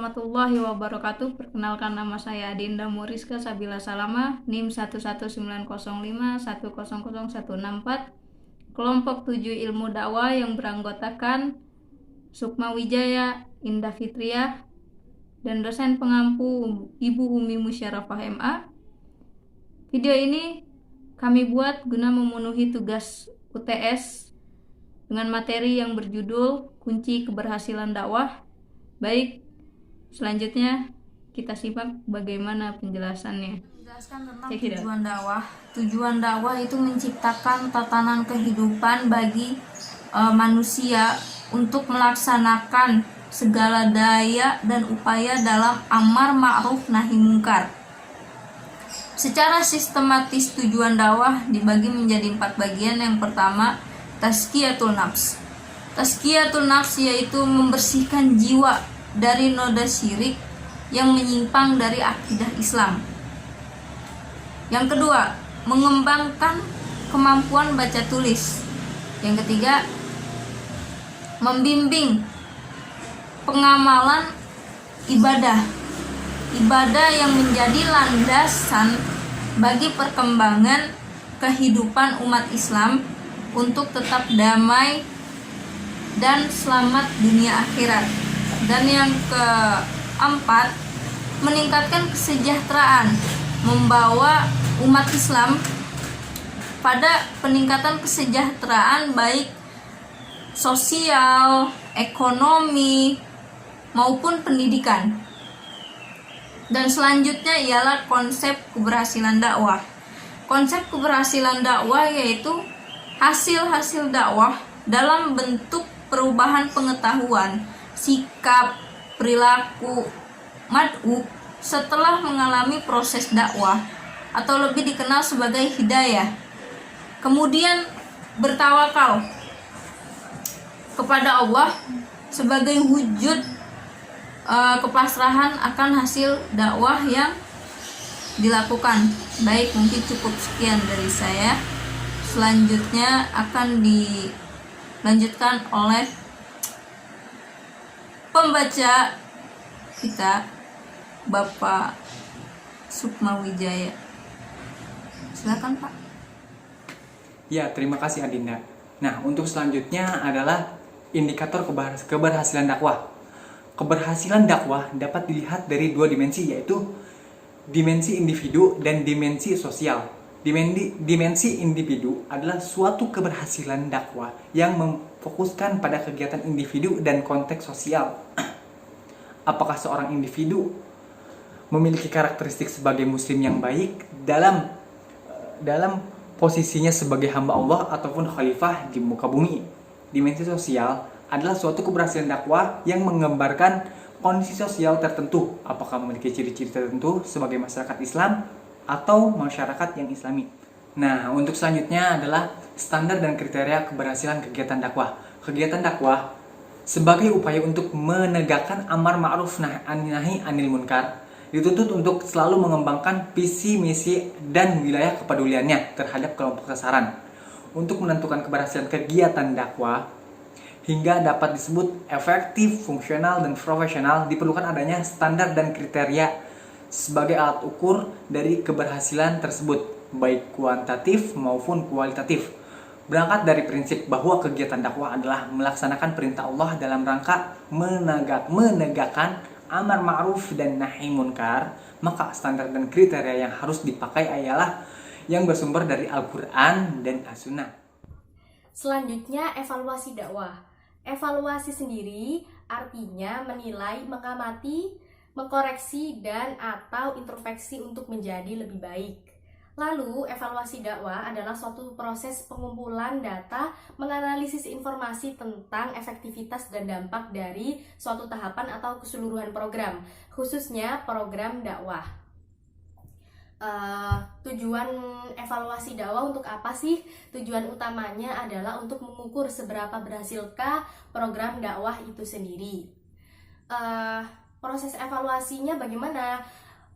warahmatullahi wabarakatuh. Perkenalkan, nama saya Adinda Muriska Sabila Salama, NIM 11905100164, kelompok 7 ilmu dakwah yang beranggotakan Sukma Wijaya, Indah Fitriah, dan dosen pengampu Ibu Umi Musyarafah MA. Video ini kami buat guna memenuhi tugas UTS dengan materi yang berjudul Kunci Keberhasilan Dakwah. Baik, selanjutnya kita simak bagaimana penjelasannya. Menjelaskan tentang tujuan dakwah. Tujuan dakwah itu menciptakan tatanan kehidupan bagi manusia untuk melaksanakan segala daya dan upaya dalam amar ma'ruf nahi mungkar. Secara sistematis tujuan dakwah dibagi menjadi 4 bagian. Yang pertama, tazkiyatul nafs. Tazkiyatul nafs yaitu membersihkan jiwa dari noda syirik yang menyimpang dari akidah Islam. Yang kedua, mengembangkan kemampuan baca tulis. Yang ketiga, membimbing pengamalan ibadah. Ibadah yang menjadi landasan bagi perkembangan kehidupan umat Islam untuk tetap damai dan selamat dunia akhirat. Dan yang keempat, meningkatkan kesejahteraan, membawa umat Islam pada peningkatan kesejahteraan baik sosial, ekonomi, maupun pendidikan. Dan selanjutnya ialah konsep keberhasilan dakwah. Konsep keberhasilan dakwah yaitu hasil-hasil dakwah dalam bentuk perubahan pengetahuan, sikap, perilaku mad'u setelah mengalami proses dakwah atau lebih dikenal sebagai hidayah. Kemudian bertawakal kepada Allah sebagai wujud kepasrahan akan hasil dakwah yang dilakukan. Baik, mungkin cukup sekian dari saya. Selanjutnya akan dilanjutkan oleh pembaca kita, Bapak Sukma Wijaya. Silakan, Pak. Ya, terima kasih Adinda. Nah, untuk selanjutnya adalah indikator keberhasilan dakwah. Keberhasilan dakwah dapat dilihat dari 2 dimensi, yaitu dimensi individu dan dimensi sosial. Dimensi individu adalah suatu keberhasilan dakwah yang memfokuskan pada kegiatan individu dan konteks sosial. Apakah seorang individu memiliki karakteristik sebagai muslim yang baik dalam posisinya sebagai hamba Allah ataupun khalifah di muka bumi. Dimensi sosial adalah suatu keberhasilan dakwah yang menggambarkan kondisi sosial tertentu, apakah memiliki ciri-ciri tertentu sebagai masyarakat Islam atau masyarakat yang Islami. Nah, untuk selanjutnya adalah standar dan kriteria keberhasilan kegiatan dakwah. Kegiatan dakwah sebagai upaya untuk menegakkan amar ma'ruf nahi anil munkar dituntut untuk selalu mengembangkan visi, misi, dan wilayah kepeduliannya terhadap kelompok sasaran. Untuk menentukan keberhasilan kegiatan dakwah hingga dapat disebut efektif, fungsional, dan profesional, diperlukan adanya standar dan kriteria sebagai alat ukur dari keberhasilan tersebut, baik kuantitatif maupun kualitatif. Berangkat dari prinsip bahwa kegiatan dakwah adalah melaksanakan perintah Allah dalam rangka menegakkan amar ma'ruf dan nahi munkar, maka standar dan kriteria yang harus dipakai ialah yang bersumber dari Al-Quran dan As-Sunnah. Selanjutnya, evaluasi dakwah. Evaluasi sendiri artinya menilai, mengamati, mengkoreksi, dan atau introspeksi untuk menjadi lebih baik. Lalu, evaluasi dakwah adalah suatu proses pengumpulan data, menganalisis informasi tentang efektivitas dan dampak dari suatu tahapan atau keseluruhan program, khususnya program dakwah. Tujuan evaluasi dakwah untuk apa sih? Tujuan utamanya adalah untuk mengukur seberapa berhasilkah program dakwah itu sendiri. Proses evaluasinya bagaimana?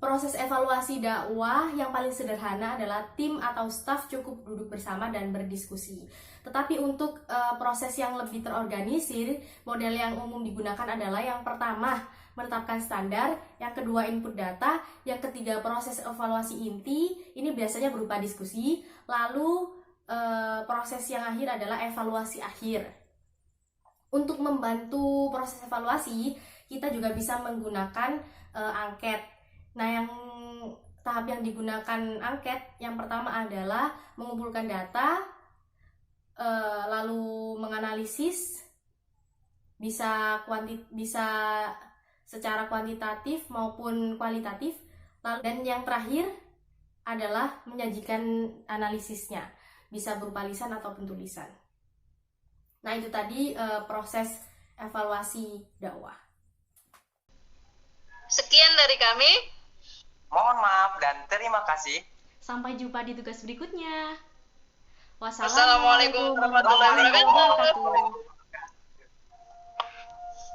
Proses evaluasi dakwah yang paling sederhana adalah tim atau staf cukup duduk bersama dan berdiskusi. Tetapi untuk proses yang lebih terorganisir, model yang umum digunakan adalah yang pertama, menetapkan standar, yang kedua input data, yang ketiga proses evaluasi inti, ini biasanya berupa diskusi, lalu proses yang akhir adalah evaluasi akhir. Untuk membantu proses evaluasi, kita juga bisa menggunakan angket. Nah, yang tahap yang digunakan angket yang pertama adalah mengumpulkan data, lalu menganalisis, bisa secara kuantitatif maupun kualitatif, dan yang terakhir adalah menyajikan analisisnya, bisa berupa lisan ataupun tulisan. Nah, itu tadi proses evaluasi dakwah. Sekian dari kami. Mohon maaf dan terima kasih. Sampai jumpa di tugas berikutnya. Wassalamualaikum warahmatullahi wabarakatuh.